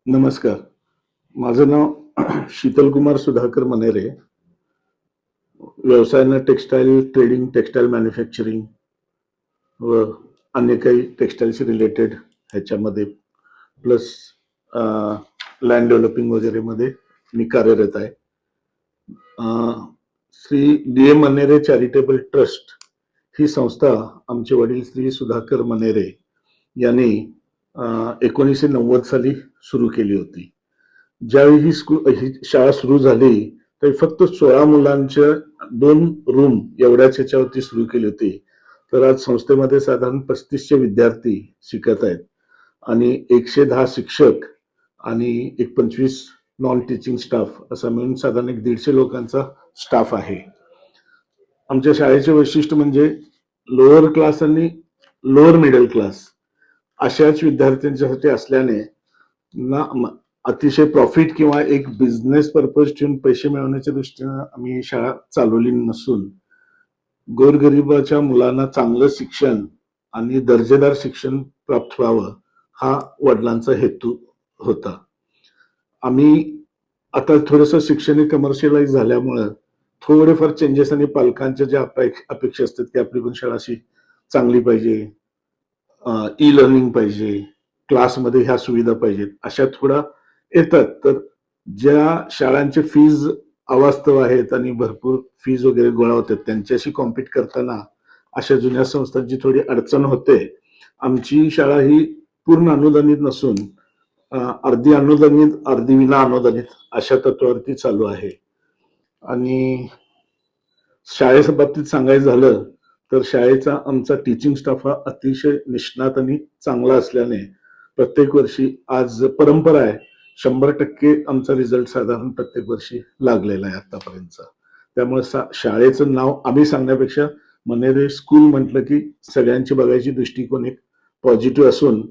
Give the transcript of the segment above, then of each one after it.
नमस्कार. माझं नाव शीतलकुमार सुधाकर मनेरे. व्यवसायानं टेक्सटाईल ट्रेडिंग, टेक्सटाईल मॅन्युफॅक्चरिंग व अन्य काही टेक्सटाईलशी रिलेटेड ह्याच्यामध्ये प्लस लँड डेव्हलपिंग वगैरेमध्ये मी कार्यरत आहे. Shri D. A. Manere charitable trust ही संस्था आमचे वडील श्री सुधाकर मनेरे यांनी 1990 साली सुरू केली होती. ज्यावेळी ही शाळा सुरू झाली तर फक्त 16 मुलांच्या 2 रूम एवढ्याच ह्याच्यावरती सुरू केली होती. तर आज संस्थेमध्ये साधारण 3500 विद्यार्थी शिकत आहेत आणि 110 शिक्षक आणि एक 25 नॉन टीचिंग स्टाफ असा मिळून साधारण 150 लोकांचा स्टाफ आहे. आमच्या शाळेचे वैशिष्ट्य म्हणजे लोअर क्लास आणि लोअर मिडल क्लास अशाच विद्यार्थ्यांच्यासाठी असल्याने ना अतिशय प्रॉफिट किंवा एक बिझनेस पर्पज ठेवून पैसे मिळवण्याच्या दृष्टीनं आम्ही ही शाळा चालवली नसून गोरगरिबाच्या मुलांना चांगलं शिक्षण आणि दर्जेदार शिक्षण प्राप्त व्हावं हा वडिलांचा हेतू होता. आम्ही आता थोडंसं शिक्षण कमर्शियलाइज झाल्यामुळं थोडेफार चेंजेस आणि पालकांच्या ज्या अपेक्षा असतात की आपली पण शाळा अशी चांगली पाहिजे, ई लर्निंग पाहिजे, क्लासमध्ये ह्या सुविधा पाहिजेत, अशा थोडा येतात. तर ज्या शाळांचे फीज अवास्तव आहेत आणि भरपूर फीज वगैरे गोळा होतात त्यांच्याशी कॉम्पिट करताना अशा जुन्या संस्थांची थोडी अडचण होते. आमची शाळा ही पूर्ण अनुदानित नसून अर्धी अनुदानित अर्धी विना अनुदानित अशा तत्वावरती चालू आहे. आणि शाळेच्या बाबतीत सांगायचं झालं तर शाळेचा आमचा टीचिंग स्टाफ हा अतिशय निष्णात आणि चांगला असल्याने प्रत्येक वर्षी आज परंपरा आहे 100% आमचा रिझल्ट साधारण प्रत्येक वर्षी लागलेला आहे आतापर्यंतचा. त्यामुळे शाळेचं नाव आम्ही सांगण्यापेक्षा मनेरे स्कूल म्हटलं की सगळ्यांची बघायची दृष्टिकोन एक पॉझिटिव्ह असून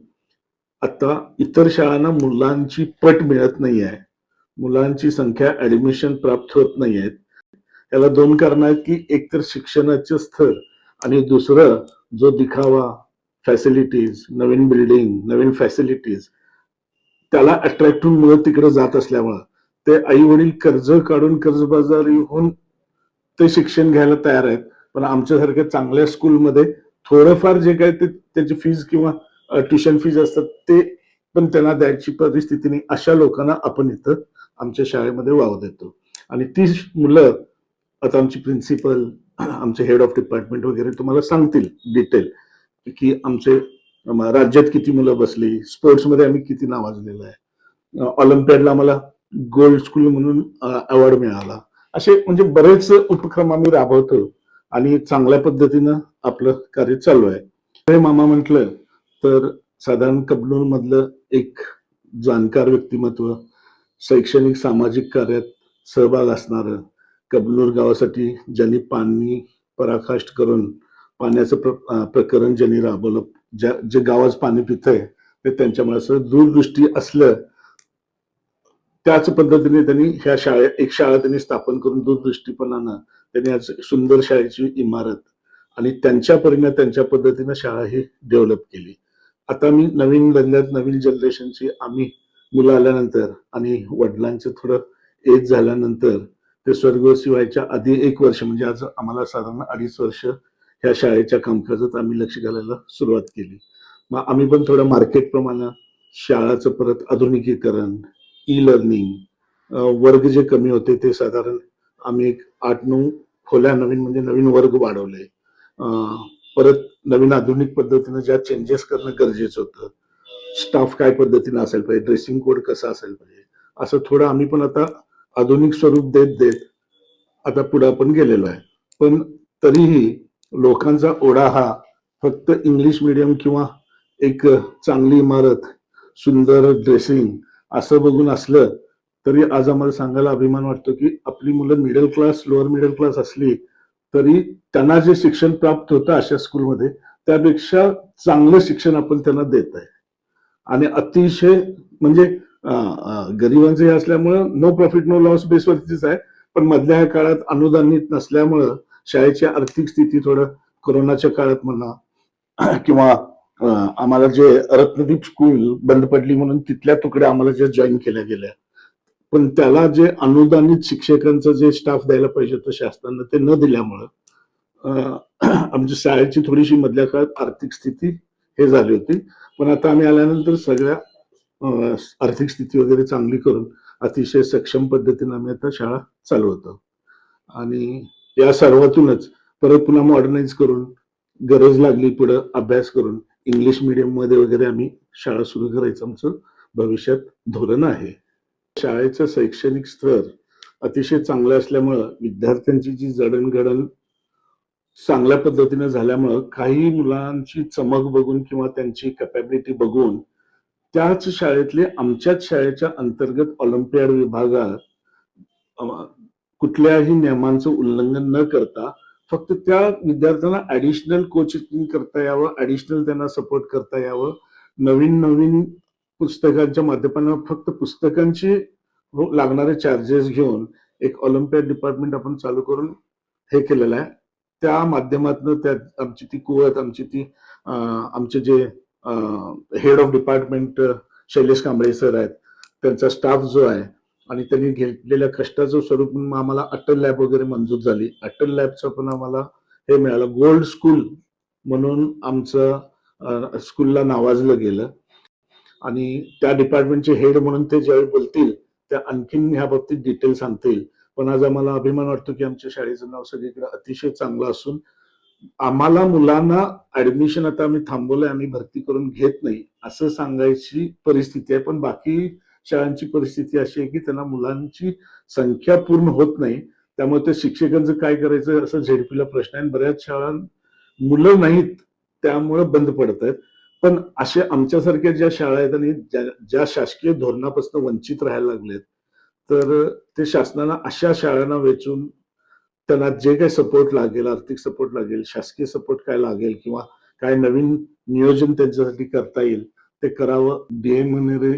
आता इतर शाळांना मुलांची पट मिळत नाही आहे, मुलांची संख्या ऍडमिशन प्राप्त होत नाही आहेत. याला 2 कारण आहेत की एक तर शिक्षणाचे स्तर आणि दुसरं जो दिखावा, फॅसिलिटीज, नवीन बिल्डिंग, नवीन फॅसिलिटीज त्याला अट्रॅक्ट होऊन मुलं तिकडे जात असल्यामुळं ते आई वडील कर्ज काढून कर्जबाजारी होऊन ते शिक्षण घ्यायला तयार आहेत. पण आमच्यासारख्या चांगल्या स्कूलमध्ये थोडंफार जे काय ते त्याची फीज किंवा ट्युशन फीज असतात ते पण त्यांना द्यायची परिस्थिती नाही. अशा लोकांना आपण इथं आमच्या शाळेमध्ये वाव देतो. आणि ती मुलं आता आमची प्रिन्सिपल, आमचे हेड ऑफ डिपार्टमेंट वगैरे तुम्हाला सांगतील डिटेल की आमचे राज्यात किती मुलं बसली, स्पोर्ट्समध्ये आम्ही किती नावाजलेलं आहे, ऑलिम्पियाडला आम्हाला गोल्ड स्कूल म्हणून अवॉर्ड मिळाला. असे म्हणजे बरेच उपक्रम आम्ही राबवतो आणि चांगल्या पद्धतीनं आपलं कार्य चालू आहे. हे मामा म्हटलं तर साधारण कबनूर मधलं एक जाणकार व्यक्तिमत्व, शैक्षणिक सामाजिक कार्यात सहभाग असणारं, कबनूर गावासाठी ज्यांनी पाणी पराकाष्ठ करून पाण्याचं प्रकरण ज्यांनी राबवलं, जे गावात पाणी पितंय ते त्यांच्यामुळे असं दूरदृष्टी असलं त्याच पद्धतीने त्यांनी एक शाळा त्यांनी स्थापन करून दूरदृष्टीपणानं त्यांनी आज सुंदर शाळेची इमारत आणि त्यांच्या परीने त्यांच्या पद्धतीनं शाळा ही डेव्हलप केली. आता मी नवीन बंधात नवीन जनरेशनची आम्ही मुलं आल्यानंतर आणि वडिलांचं थोडं एज झाल्यानंतर ते स्वर्गवासी व्हायच्या आधी 1 वर्ष म्हणजे आज आम्हाला साधारण 2.5 वर्ष ह्या शाळेच्या कामकाजात आम्ही लक्ष घालायला सुरुवात केली. मग आम्ही पण थोडं मार्केट प्रमाणे शाळाचं परत आधुनिकीकरण, ई लर्निंग, वर्ग जे कमी होते ते साधारण आम्ही एक 8-9 खोल्या नवीन म्हणजे नवीन वर्ग वाढवले. परत नवीन आधुनिक पद्धतीनं ज्या चेंजेस करणं गरजेचं होतं, स्टाफ काय पद्धतीनं असायला पाहिजे, ड्रेसिंग कोड कसा असायला पाहिजे, असं थोडं आम्ही पण आता आधुनिक स्वरूप देत देत आता पुढे आपण गेलेलो आहे. पण तरीही लोकांचा ओढा हा फक्त इंग्लिश मीडियम किंवा एक चांगली इमारत, सुंदर ड्रेसिंग असं बघून असलं तरी आज आम्हाला सांगायला अभिमान वाटतो की आपली मुलं middle class, lower middle class असली तरी त्यांना जे शिक्षण प्राप्त होतं अशा स्कूलमध्ये त्यापेक्षा चांगलं शिक्षण आपण त्यांना देत आहे. आणि अतिशय म्हणजे गरिबांचं हे असल्यामुळं नो प्रॉफिट नो लॉस बेसवरतीच आहे. पण मधल्या काळात अनुदानित नसल्यामुळं शाळेची आर्थिक स्थिती थोडं कोरोनाच्या काळात म्हणा किंवा आम्हाला जे रत्नदीप स्कूल बंद पडली म्हणून तिथल्या तुकड्या आम्हाला ज्या जॉईन केल्या गेल्या, पण त्याला जे अनुदानित शिक्षकांचं जे स्टाफ द्यायला पाहिजे होतं शासनानं ते न दिल्यामुळं आमच्या शाळेची थोडीशी मधल्या काळात आर्थिक स्थिती हे झाली होती. पण आता आम्ही आल्यानंतर सगळ्या आर्थिक स्थिती वगैरे चांगली करून अतिशय सक्षम पद्धतीने आम्ही आता शाळा चालवतो. आणि या सर्वातूनच परत पुन्हा मॉडर्नाइज करून गरज लागली पुढे अभ्यास करून इंग्लिश मीडियम मध्ये वगैरे आम्ही शाळा सुरू करायचं आमचं भविष्यात धोरण आहे. शाळेचं शैक्षणिक स्तर अतिशय चांगलं असल्यामुळं विद्यार्थ्यांची जी जडणघडण चांगल्या पद्धतीने झाल्यामुळं काही मुलांची चमक बघून किंवा त्यांची कॅपॅबिलिटी बघून त्याच शाळेतले आमच्याच शाळेच्या अंतर्गत ऑलिम्पियाड विभागात कुठल्याही नियमांचं उल्लंघन न करता फक्त त्या विद्यार्थ्यांना ऍडिशनल कोचिंग करता यावं, ऍडिशनल त्यांना सपोर्ट करता यावं, नवीन नवीन पुस्तकांच्या माध्यमातून फक्त पुस्तकांची लागणारे चार्जेस घेऊन एक ऑलिम्पियाड डिपार्टमेंट आपण चालू करून हे केलेलं आहे. त्या माध्यमातून त्या आमची ती कुवत आमचे जे head of department Shailesh Kamble sir आहेत, त्यांचा स्टाफ जो आहे आणि त्यांनी घेतलेल्या कष्टाचं स्वरूप आम्हाला अटल लॅब वगैरे मंजूर झाली. अटल लॅबचं पण आम्हाला हे मिळालं. गोल्ड स्कूल म्हणून आमचं स्कूलला नावाजलं गेलं आणि त्या डिपार्टमेंटचे हेड म्हणून ते ज्यावेळी बोलतील त्या आणखीन ह्या बाबतीत डिटेल सांगतील. पण आज आम्हाला अभिमान वाटतो की आमच्या शाळेचं नाव सगळीकडे अतिशय चांगलं असून आम्हाला मुलांना ऍडमिशन आता आम्ही थांबवलंय, आम्ही भरती करून घेत नाही असं सांगायची परिस्थिती आहे. पण बाकी शाळांची परिस्थिती अशी आहे की त्यांना मुलांची संख्या पूर्ण होत नाही, त्यामुळे त्या शिक्षकांचं काय करायचं असं झेडपीला प्रश्न आहे. बऱ्याच शाळा मुलं नाहीत त्यामुळे बंद पडत आहेत. पण अशा आमच्यासारख्या ज्या शाळा आहेत आणि ज्या शासकीय धोरणापासून वंचित राहायला लागलेत, तर ते शासनानं अशा शाळांना वेचून त्यांना जे काही सपोर्ट लागेल, आर्थिक सपोर्ट लागेल, शासकीय सपोर्ट काय लागेल किंवा काय नवीन नियोजन त्यांच्यासाठी करता येईल ते करावं. डीएम मनेरे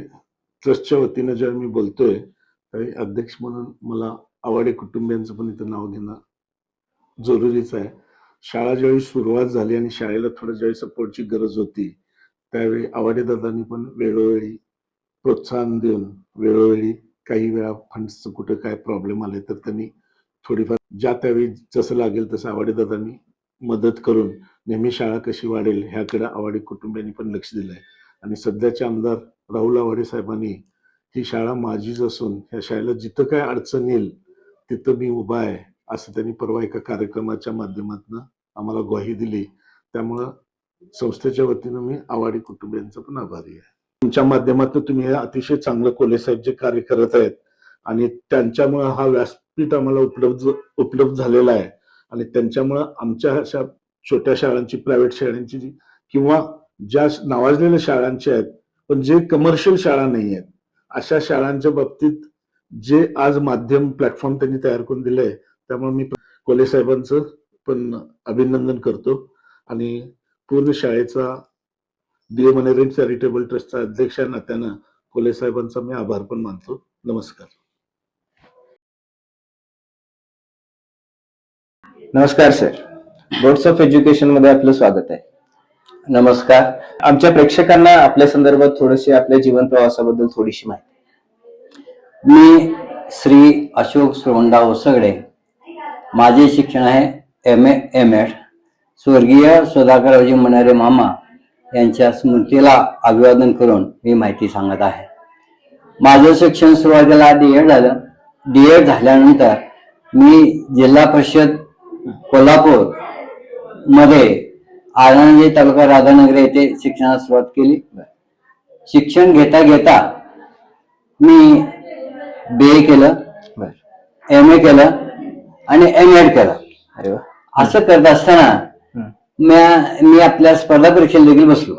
ट्रस्टच्या वतीनं जेव्हा मी बोलतोय त्यावेळी अध्यक्ष म्हणून मला आवाडे कुटुंबियांचं पण इथं नाव घेणं जरुरीच आहे. शाळा ज्यावेळी सुरुवात झाली आणि शाळेला थोडं ज्यावेळी सपोर्टची गरज होती त्यावेळी आवाडे दादांनी पण वेळोवेळी प्रोत्साहन देऊन वेळोवेळी काही वेळा फंड्सचं कुठं काय प्रॉब्लेम आले तर त्यांनी थोडीफार ज्या त्यावेळी जसं लागेल तसं आवाडे दादांनी मदत करून नेहमी शाळा कशी वाढेल ह्याकडे आवाडे कुटुंबियांनी पण लक्ष दिलंय. आणि सध्याचे आमदार राहुल आवाडे साहेबांनी ही शाळा माझीच असून ह्या शाळेला जिथं काय अडचण येईल तिथं मी उभा आहे असं त्यांनी परवा एका कार्यक्रमाच्या माध्यमातून आम्हाला ग्वाही दिली. त्यामुळं संस्थेच्या वतीनं मी आवाडे कुटुंबियांचा पण आभारी आहे. तुमच्या माध्यमातून तुम्ही हे अतिशय चांगलं कोले साहेब जे कार्य करत आहेत आणि त्यांच्यामुळे हा व्यासपीठ आम्हाला उपलब्ध झालेला आहे आणि त्यांच्यामुळे आमच्या अशा छोट्या शाळांची, प्रायव्हेट शाळांची किंवा ज्या नावाजलेल्या शाळांच्या आहेत पण जे कमर्शियल शाळा नाही आहेत अशा शाळांच्या बाबतीत जे आज माध्यम प्लॅटफॉर्म त्यांनी तयार करून दिलंय, त्यामुळे मी कोले साहेबांचं पण अभिनंदन करतो आणि पूर्ण शाळेचा डीए मनेरे चॅरिटेबल ट्रस्टचा अध्यक्ष या नात्यानं कोले साहेबांचा मी आभार पण मानतो. नमस्कार. नमस्कार सर, बोर्ड्स ऑफ एज्युकेशन मध्ये आपलं स्वागत आहे. नमस्कार. आमच्या प्रेक्षकांना आपल्या संदर्भात थोडीशी आपल्या जीवन प्रवासाबद्दल थोडीशी माहिती. मी श्री अशोक श्रवणराव सगळे. माझे शिक्षण आहे MA M.Ed. स्वर्गीय सुधाकररावजी मनेरे मामा यांच्या स्मृतीला अभिवादन करून मी माहिती सांगत आहे. माझं शिक्षण सुरुवातीला D.Ed झाल्यानंतर मी जिल्हा परिषद कोल्हापूर मध्ये आळंदी तालुका राधानगरी येथे शिक्षणास सुरुवात केली. शिक्षण घेता घेता मी BA केलं, MA केलं आणि M.Ed केलं. अरे वा. असं करत असताना मी आपल्या स्पर्धा परीक्षेला देखील बसलो.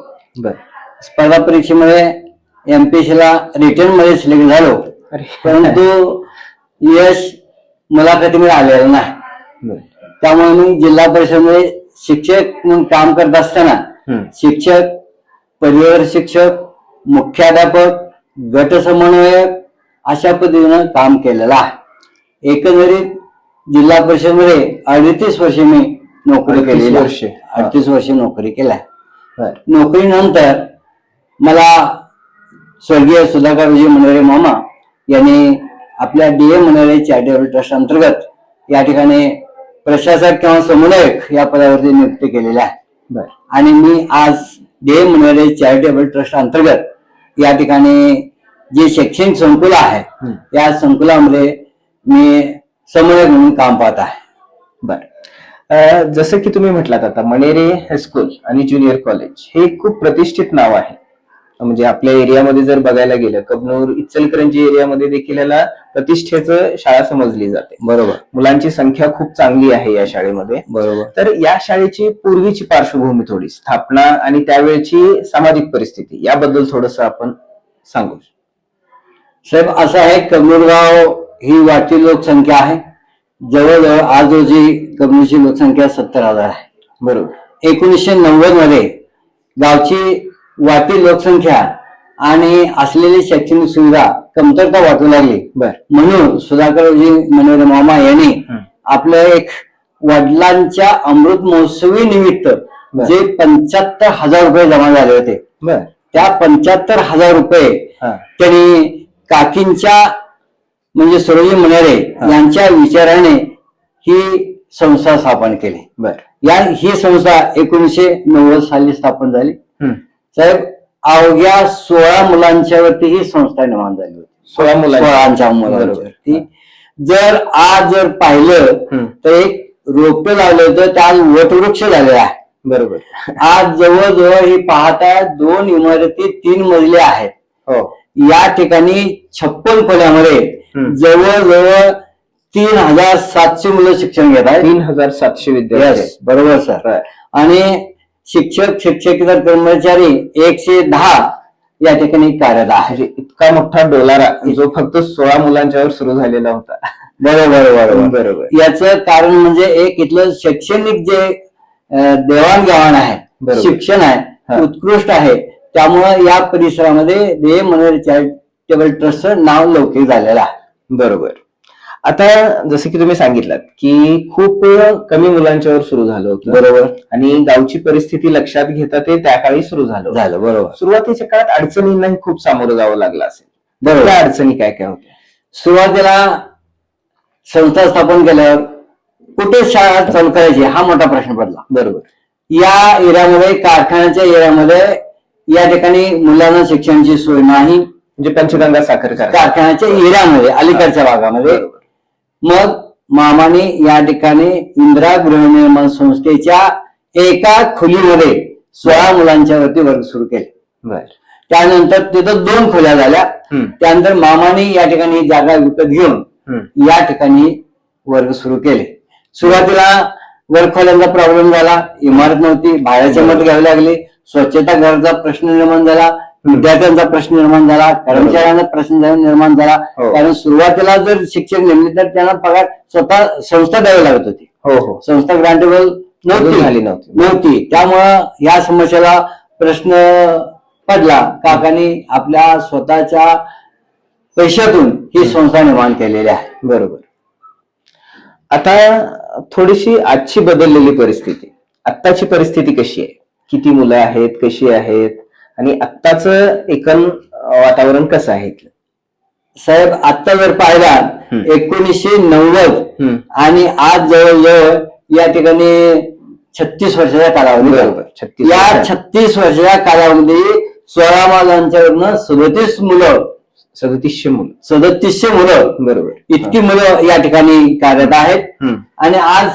स्पर्धा परीक्षेमध्ये MPSC ला रिटर्न मध्ये सिलेक्ट झालो, परंतु यश मुलाखतीमध्ये आलेलं नाही. त्यामुळे मी जिल्हा परिषदेमध्ये शिक्षक म्हणून काम करत असताना शिक्षक, पदवीधर शिक्षक, मुख्याध्यापक, गट समन्वयक अशा पद्धतीनं काम केलेलं आहे. एकंदरीत जिल्हा परिषदेमध्ये 38 वर्ष मी नोकरी केलेली आहे. 38 वर्ष नोकरी केल्या. बर. नोकरीनंतर मला स्वर्गीय सुधाकरजी मनोरे मामा यांनी आपल्या DA मनोरे चॅरिटेबल ट्रस्ट अंतर्गत या ठिकाणी प्रशासक किंवा समन्वयक या पदावरती नियुक्ती केलेल्या आहे. बर. आणि मी आज DA मनोरे चॅरिटेबल ट्रस्ट अंतर्गत या ठिकाणी जे शैक्षणिक संकुल आहे या संकुलामध्ये मी समन्वयक म्हणून काम पाहत आहे. बर. जसं की तुम्ही म्हटलात आता मणेरे हायस्कूल आणि ज्युनियर कॉलेज हे खूप प्रतिष्ठित नाव आहे. म्हणजे आपल्या एरियामध्ये जर बघायला गेलं कबनूर इचलकरंजी एरियामध्ये देखील याला प्रतिष्ठेचं शाळा समजली जाते. बरोबर. मुलांची संख्या खूप चांगली आहे या शाळेमध्ये. बरोबर. तर या शाळेची पूर्वीची पार्श्वभूमी थोडी स्थापना आणि त्यावेळची सामाजिक परिस्थिती याबद्दल थोडस आपण सांगू. साहेब असं आहे, कबनूरगाव ही वाढती लोकसंख्या आहे. जवळजवळ आज रोजी कबनूरची लोकसंख्या 70,000 आहे. बरोबर. 1990 मध्ये गावची वाढती लोकसंख्या आणि असलेली शैक्षणिक सुविधा कमतरता वाटू लागली. बर. म्हणून सुधाकरजी मनोरे मामा यांनी आपलं एक वडिलांच्या अमृत महोत्सवी निमित्त जे 75,000 रुपये जमा झाले होते बर. त्या 75,000 रुपये त्यांनी काकींच्या म्हणजे सरोजी मनोरे यांच्या विचाराने ही संस्था स्थापन केली. बर. ही संस्था 1990 साली स्थापन झाली. साहेब अवघ्या 16 मुलांच्यावरती ही संस्था निर्माण झाली होती. 16 मुलांच्यावरती. जर पाहिलं तर एक रोपं लावलं होतं त्या वटवृक्ष झालेलं आहे. बरोबर. आज जवळजवळ ही पाहता 2 इमारती 3 मजली आहेत. हो. या ठिकाणी 56 खोल्यामध्ये जवळजवळ 3,700 मुलं शिक्षण घेत आहेत. 3,700 विद्यार्थी. बरोबर सर. आणि शिक्षक शिक्षकेतर कर्मचारी 110 या ठिकाणी कार्यरत आहे. म्हणजे इतका मोठा डोलारा जो फक्त 16 मुलांच्यावर सुरू झालेला होता. बरोबर. याचं कारण म्हणजे एक इथलं शैक्षणिक जे देवाणघेवाण आहे, शिक्षण आहे, उत्कृष्ट आहे. त्यामुळं या परिसरामध्ये DA मनोरे चॅरिटेबल ट्रस्टचं नाव लौकिक झालेलं आहे. बरोबर. आता जसं की तुम्ही सांगितलं की खूप कमी मुलांच्यावर सुरू झालं होतं. बरोबर. आणि गावची परिस्थिती लक्षात घेता ते त्या काळी सुरू झालं. बरोबर. सुरुवातीच्या काळात अडचणींनाही खूप सामोरं जावं लागलं असेल. बरोबर. त्या अडचणी काय काय होत्या? सुरुवातीला संस्था स्थापन केल्यावर कुठे शाळा चालू करायची हा मोठा प्रश्न पडला. बरोबर. या एरियामध्ये कारखान्याच्या एरियामध्ये या ठिकाणी मुलांना शिक्षणाची सोय नाही. म्हणजे पंचगंगा साखर कारखान्याच्या एरियामध्ये अलीकडच्या भागामध्ये. मग मामाने या ठिकाणी इंदिरा गृहनिर्माण संस्थेच्या एका खोलीमध्ये 16 मुलांच्या वरती वर्ग सुरू केले. बर. त्यानंतर तिथं 2 खोल्या झाल्या. त्यानंतर मामाने या ठिकाणी जागा विकत घेऊन या ठिकाणी वर्ग सुरू केले. सुरुवातीला वर्गखोल्यांचा प्रॉब्लेम झाला. इमारत नव्हती, भाड्याचे मत घ्यावे लागले. स्वच्छता घराचा प्रश्न निर्माण झाला. विद्यार्थ्यांचा प्रश्न निर्माण झाला. कर्मचाऱ्यांचा प्रश्न निर्माण झाला. कारण सुरुवातीला जर शिक्षक नेमले तर त्यांना पगार स्वतः संस्था द्यावी लागत होती. हो. संस्था ग्रांटेबल नव्हती. त्यामुळं या समस्येला प्रश्न पडला. काकांनी आपल्या स्वतःच्या पैशातून ही संस्था निर्माण केलेली आहे. बरोबर. आता थोडीशी आजची बदललेली परिस्थिती, आत्ताची परिस्थिती कशी आहे? किती मुलं आहेत, कशी आहेत आणि आत्ताच एकूण वातावरण कसं आहे? साहेब आत्ता जर पाहिला 1990 आणि आज जवळजवळ या ठिकाणी 36 वर्षाचा कालावधी. बरोबर. या 36 वर्षाच्या कालावधी 16 मुलांच्यावरनं 37 मुलं 3700 मुलं. बरोबर. इतकी मुलं या ठिकाणी कार्यरत आहेत. आणि आज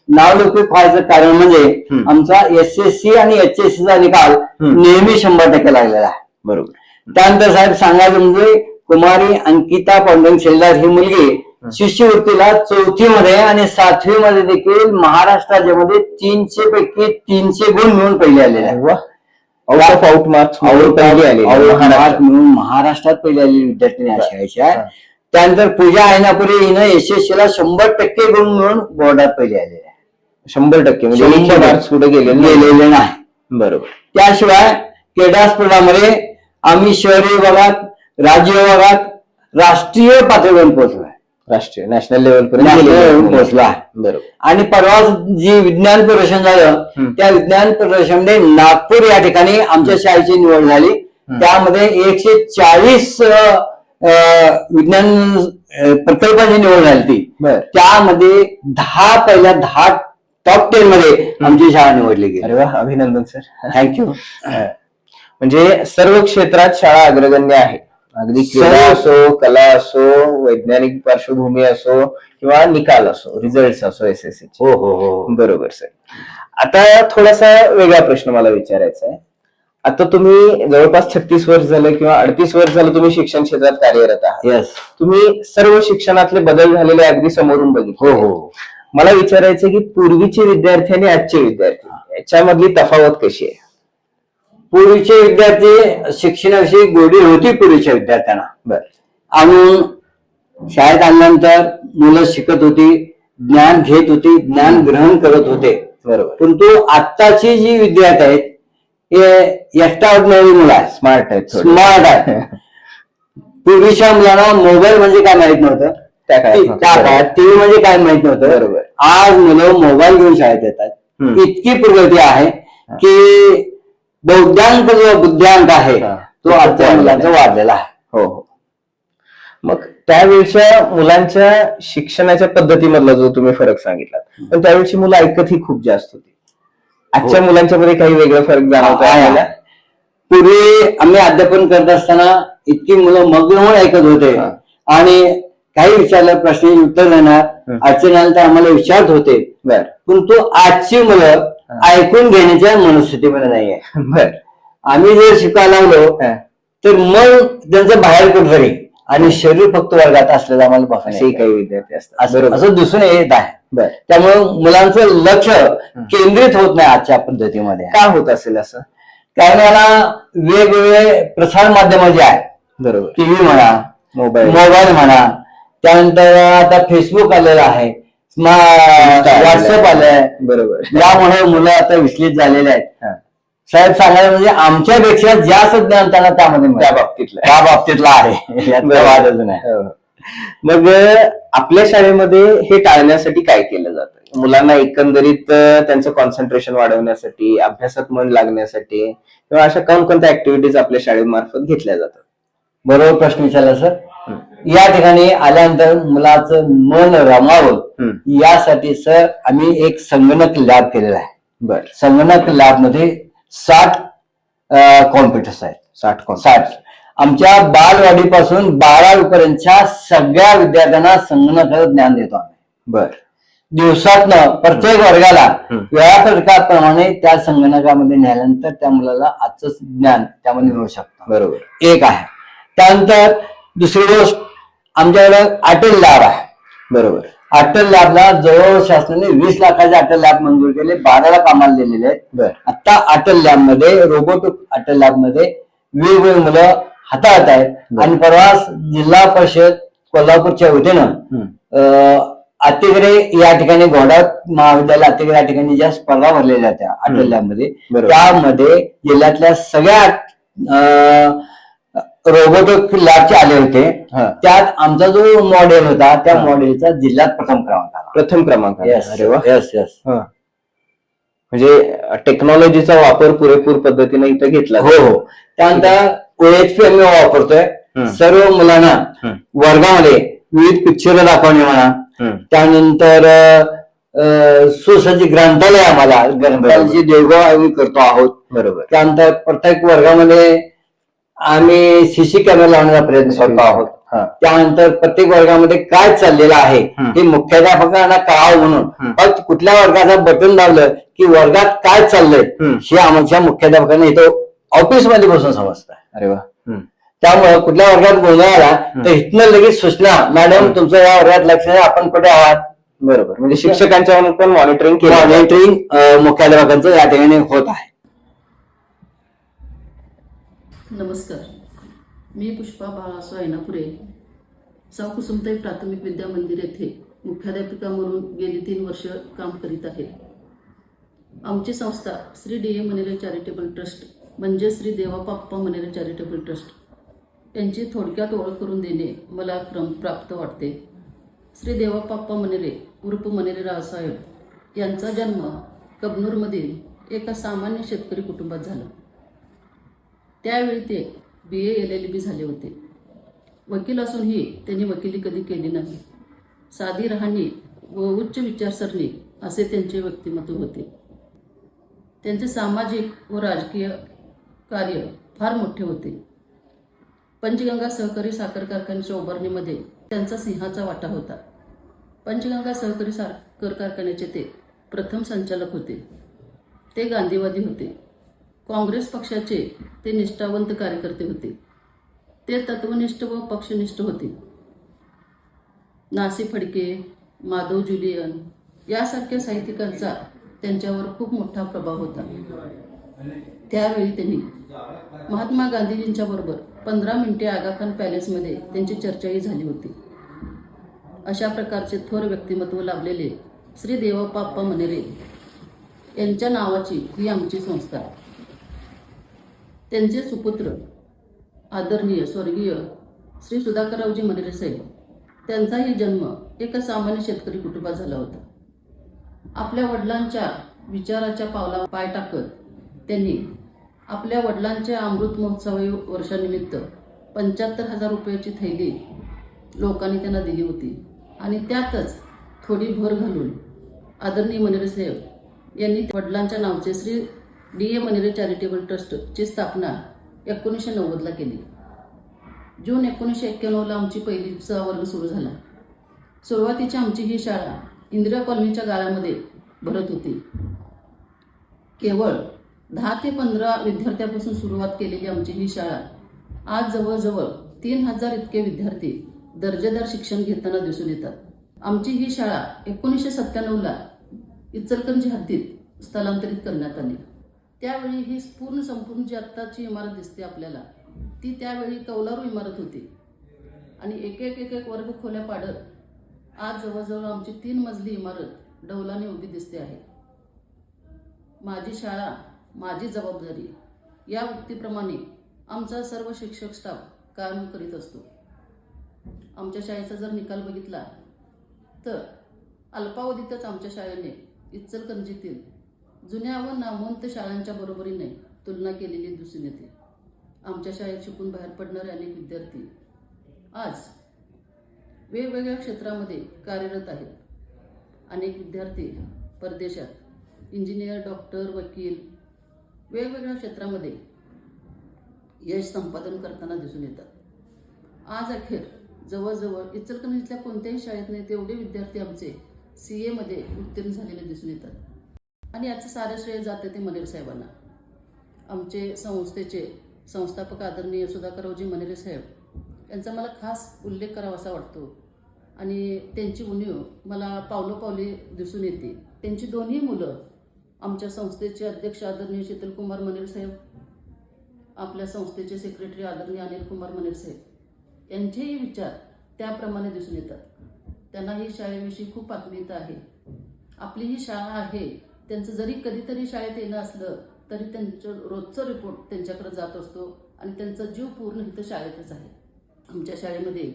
नावलौकिक व्हायचं कारण म्हणजे आमचा SSC आणि HSC चा निकाल नेहमी 100% लागलेला आहे. बरोबर. त्यानंतर साहेब सांगायचं म्हणजे कुमारी अंकिता पांडुरंग शेलदार ही मुलगी शिष्यवृत्तीला 4थी मध्ये आणि 7वी मध्ये देखील महाराष्ट्र राज्यामध्ये 300 पैकी 300 गुण मिळून पहिले आलेले आहे. आउट मार्क्स मिळून महाराष्ट्रात पहिले आलेली विद्यार्थी अशी आहे. त्यानंतर पूजा आयनापुरी हिनं SSC ला 100% गुण मिळून बोर्डात पहिले आलेले आहे. 100% म्हणजे मार्क्स पुढे गेलेले नाही. बरोबर. त्याशिवाय क्रीडा स्पर्धामध्ये आम्ही शहरी विभागात, राज्य विभागात, राष्ट्रीय पातळीवर पोहोचलोय. राष्ट्रीय नॅशनल लेवल National level पर्यंत पोहोचला आहे. बरोबर. आणि परवा जी विज्ञान प्रदर्शन झालं त्या विज्ञान प्रदर्शनमध्ये नागपूर या ठिकाणी आमच्या शाळेची निवड झाली. त्यामध्ये 140 विज्ञान प्रकल्पांची निवड झाली ती. बर. त्यामध्ये 10 टॉप 10 मध्ये आमची शाळा निवडली गेली. अरे वा, अभिनंदन सर. थँक्यू. म्हणजे सर्व क्षेत्रात शाळा अग्रगण्य आहे. अगदी क्रीडा असो, कला असो, वैज्ञानिक पार्श्वभूमी असो किंवा निकाल असो, रिझल्ट असो SSC चे. हो हो हो. बरोबर सर. आता थोडासा वेगळा प्रश्न मला विचारायचा आहे. आता तुम्ही जवळपास 36 वर्ष झालं किंवा 38 वर्ष झालं तुम्ही शिक्षण क्षेत्रात कार्यरत आहात. येस. तुम्ही सर्व शिक्षणातले बदल झालेले अगदी समोरून बघितले. हो हो. मला विचारायचं की पूर्वीचे विद्यार्थी आणि आजचे विद्यार्थी याच्यामधली तफावत कशी आहे? पूर्वीचे विद्यार्थी शिक्षणाविषयी गोडी होती पूर्वीच्या विद्यार्थ्यांना. बर. आणून शाळेत आणल्यानंतर मुलं शिकत होती, ज्ञान घेत होती, ज्ञान ग्रहण करत होते. बरोबर. परंतु आत्ताची जी विद्यार्थी आहेत हे एक्स्ट्रा ऑर्डिनरी मुलं आहेत, स्मार्ट आहेत, स्मार्ट आहेत. पूर्वीच्या मुलांना मोबाईल म्हणजे काय माहित नव्हतं, त्या काळात टीव्ही म्हणजे काय माहित नव्हतं. बरोबर. आज मुलं मोबाईल घेऊन शाळेत येतात. इतकी प्रगती आहे की बौद्धांक जो बुद्ध्यांक आहे तो आजच्या मुलांचा वाढलेला आहे. हो हो. मग त्यावेळच्या मुलांच्या शिक्षणाच्या पद्धतीमधला जो तुम्ही फरक सांगितला, पण त्यावेळची मुलं ऐकत ही खूप जास्त होती. आजच्या मुलांच्या मध्ये काही वेगळा फरक जाणवतो आपल्याला? पूर्वी आम्ही अध्यापन करत असताना इतकी मुलं मग्न होऊन ऐकत होते आणि काही विचारलं प्रश्नाचे उत्तर देणार, अडचण आलं तर आम्हाला विचारत होते. बर. परंतु आजची मुलं ऐकून घेण्याच्या मनस्थितीमध्ये नाहीये. बर. आम्ही जर शिकायला लागलो तर मग त्यांचं बाहेर कुठतरी आणि शरीर फक्त वर्गात असलेलं आम्हाला बघायला काही विद्यार्थी असतात असं दिसून येत आहे. बर. त्यामुळे मुलांचं लक्ष केंद्रित होत नाही आजच्या पद्धतीमध्ये. का होत असेल असं? कारण याला वेगवेगळे प्रसार माध्यम जे आहेत, बरोबर, टीव्ही म्हणा, मोबाईल म्हणा, त्यानंतर आता फेसबुक आलेलं आहे, व्हॉट्सअप आलंय. बरोबर. यामुळे मुलं आता विचलित झालेले आहेत. साहेब सांगायला म्हणजे आमच्यापेक्षा जास्त ज्ञान त्यांना त्यामध्ये त्या बाबतीतला आहे, यातला वादच नाही. मग आपल्या शाळेमध्ये हे टाळण्यासाठी काय केलं जातं? मुलांना एकंदरीत त्यांचं कॉन्सन्ट्रेशन वाढवण्यासाठी, अभ्यासात मन लागण्यासाठी किंवा अशा कोणकोणत्या ऍक्टिव्हिटीज आपल्या शाळेमार्फत घेतल्या जातात? बरोबर प्रश्न विचारला सर. या ठिकाणी आल्यानंतर मुलाचं मन रमावं यासाठी सर आम्ही एक संगणक लॅब केलेला आहे. बर. संगणक लॅब मध्ये 60 कॉम्प्युटर्स आहेत. 60 आमच्या बालवाडीपासून 12वी पर्यंतच्या सगळ्या विद्यार्थ्यांना संगणक ज्ञान देतो आम्ही. बर. दिवसातनं प्रत्येक वर्गाला वेळापत्रकाप्रमाणे त्या संगणकामध्ये नेल्यानंतर त्या मुलाला आजचं ज्ञान त्यामध्ये मिळू शकतं. बरोबर. एक आहे. त्यानंतर दुसरी गोष्ट आमच्याकडे अटल लॅब आहे. बरोबर. अटल लॅबला जवळ शासनाने 20 लाखाचे अटल लॅब मंजूर केले, 12ला कामाला दिलेले आहेत. बर. आता अटल लॅब मध्ये रोबोटिक अटल लॅब मध्ये वेगवेगळी मुलं हाताळत आहेत. आणि परवा जिल्हा परिषद कोल्हापूरच्या वतीनं अतिग्रे या ठिकाणी घोडा महाविद्यालय अतिग्रे या ठिकाणी ज्या स्पर्धा भरलेल्या त्या अटल लॅब मध्ये, त्यामध्ये जिल्ह्यातल्या सगळ्या रोबोटिक लॅबचे आले होते. त्यात आमचा जो मॉडेल होता त्या मॉडेलचा जिल्ह्यात प्रथम क्रमांक. अरे वा. Yes yes. म्हणजे टेक्नॉलॉजीचा वापर पुरेपूर पद्धतीने इथं घेतला. हो हो. त्यानंतर OHP आम्ही वापरतोय. सर्व मुलांना वर्गामध्ये विविध पिक्चर दाखवणे म्हणा, त्यानंतर सुसज्ज ग्रंथालय, आम्हाला ग्रंथालयाची देवगाव आम्ही करतो आहोत. बरोबर. त्यानंतर प्रत्येक वर्गामध्ये आम्ही CC कॅमेरा लावण्याचा प्रयत्न करतो आहोत. त्यानंतर प्रत्येक वर्गामध्ये काय चाललेलं आहे हे मुख्याध्यापकांना कळावं म्हणून फक्त कुठल्या वर्गाचं बटन दाबलं की वर्गात काय चाललंय हे आमच्या मुख्याध्यापकांना इथं ऑफिसमध्ये बसून समजतं. अरे वा. त्यामुळे कुठल्या वर्गात गोंधळ आला तर इथनं लगेच सूचना, मॅडम तुमचं या वर्गात लक्ष नाही, आपण कुठे आहात. बरोबर. म्हणजे शिक्षकांच्या पण मॉनिटरिंग मुख्याध्यापकांचं या ठिकाणी होत आहे. नमस्कार, मी पुष्पा बाळासो ऐनापुरे, साव कुसुमताई प्राथमिक विद्या मंदिर येथे मुख्याध्यापिका म्हणून गेली 3 वर्ष काम करीत आहे. आमची संस्था Shri D.A. Manere charitable trust म्हणजे श्री देवाप्पा मनेरे चॅरिटेबल ट्रस्ट यांची थोडक्यात ओळख करून देणे मला क्रम प्राप्त वाटते. श्री देवाप्पा मनेरे उर्फ मनेरे रावसाहेब यांचा जन्म कबनूरमधील एका सामान्य शेतकरी कुटुंबात झाला. त्यावेळी ते BA LLB झाले होते. वकील असूनही त्यांनी वकिली कधी केली नाही. साधी राहणी व उच्च विचारसरणी असे त्यांचे व्यक्तिमत्व होते. त्यांचे सामाजिक व राजकीय कार्य फार मोठे होते. पंचगंगा सहकारी साखर कारखान्याच्या उभारणीमध्ये त्यांचा सिंहाचा वाटा होता. पंचगंगा सहकारी साखर कारखान्याचे ते प्रथम संचालक होते. ते गांधीवादी होते. काँग्रेस पक्षाचे ते निष्ठावंत कार्यकर्ते होते. ते तत्वनिष्ठ व पक्षनिष्ठ होते. नासी फडके, माधव जुलियन यासारख्या साहित्यिकांचा त्यांच्यावर खूप मोठा प्रभाव होता. त्यावेळी त्यांनी महात्मा गांधीजींच्या बरोबर 15 मिनिटे आगा खान पॅलेसमध्ये त्यांची चर्चाही झाली होती. अशा प्रकारचे थोर व्यक्तिमत्व लाभलेले श्री देवाप्पा मनेरे यांच्या नावाची ही आमची संस्था आहे. त्यांचे सुपुत्र आदरणीय स्वर्गीय श्री सुधाकररावजी मनेरे साहेब, त्यांचाही जन्म एका सामान्य शेतकरी कुटुंबात झाला होता. आपल्या वडिलांच्या विचाराच्या पावला पाय टाकत त्यांनी आपल्या वडिलांच्या अमृत महोत्सवी वर्षानिमित्त 75,000 रुपयाची थैली लोकांनी त्यांना दिली होती. आणि त्यातच थोडी भर घालून आदरणीय मनेरे साहेब यांनी वडिलांच्या नावचे श्री DA मनेरे चॅरिटेबल ट्रस्टची स्थापना 1990ला केली. जून 1991ला आमची पहिलीचा वर्ग सुरू झाला. सुरुवातीची आमची ही शाळा इंदिरा कॉलनीच्या गाळ्यामध्ये भरत होती. केवळ 10 ते 15 विद्यार्थ्यांपासून सुरुवात केलेली आमची ही शाळा आज जवळजवळ 3,000 इतके विद्यार्थी दर्जेदार शिक्षण घेताना दिसून येतात. आमची ही शाळा 1997ला इचलकरंजी हद्दीत स्थलांतरित करण्यात आली. त्यावेळी ही संपूर्ण जी आत्ताची इमारत दिसते आपल्याला, ती त्यावेळी कौलारू इमारत होती. आणि एक एक वर्ग खोल्या पाडत आज जवळजवळ आमची 3 मजली इमारत डौलाने उभी दिसते आहे. माझी शाळा माझी जबाबदारी या उक्तीप्रमाणे आमचा सर्व शिक्षक स्टाफ काम करीत असतो. आमच्या शाळेचा जर निकाल बघितला तर अल्पावधीतच आमच्या शाळेने इचलकरंजीतील जुन्या व नामवंत शाळांच्या बरोबरीने तुलना केलेली दिसून येते. आमच्या शाळेत शिकून बाहेर पडणारे अनेक विद्यार्थी आज वेगवेगळ्या क्षेत्रामध्ये कार्यरत आहेत. अनेक विद्यार्थी परदेशात इंजिनियर, डॉक्टर, वकील वेगवेगळ्या क्षेत्रामध्ये यश संपादन करताना दिसून येतात. आज अखेर जवळजवळ इचलकरंजीतल्या कोणत्याही शाळेत नाही तेवढे विद्यार्थी आमचे CA मध्ये उत्तीर्ण झालेले दिसून येतात. आणि याचं सारं श्रेय जाते ते मनेरे साहेबांना. आमचे संस्थेचे संस्थापक आदरणीय सुधाकररावजी मनेरे साहेब यांचा मला खास उल्लेख करावासा वाटतो. आणि त्यांची उणीव मला पावलोपावली दिसून येते. त्यांची दोन्ही मुलं आमच्या संस्थेचे अध्यक्ष आदरणीय शीतलकुमार मनेरे साहेब, आपल्या संस्थेचे सेक्रेटरी आदरणीय अनिल कुमार मनेरे साहेब यांचेही विचार त्याप्रमाणे दिसून येतात. त्यांना ही शाळेविषयी खूप आत्मीयता आहे. आपली ही शाळा आहे, त्यांचं जरी कधीतरी शाळेत येणं असलं तरी त्यांचं रोजचं रिपोर्ट त्यांच्याकडे जात असतो आणि त्यांचा जीव पूर्ण इथं शाळेतच आहे. आमच्या शाळेमध्ये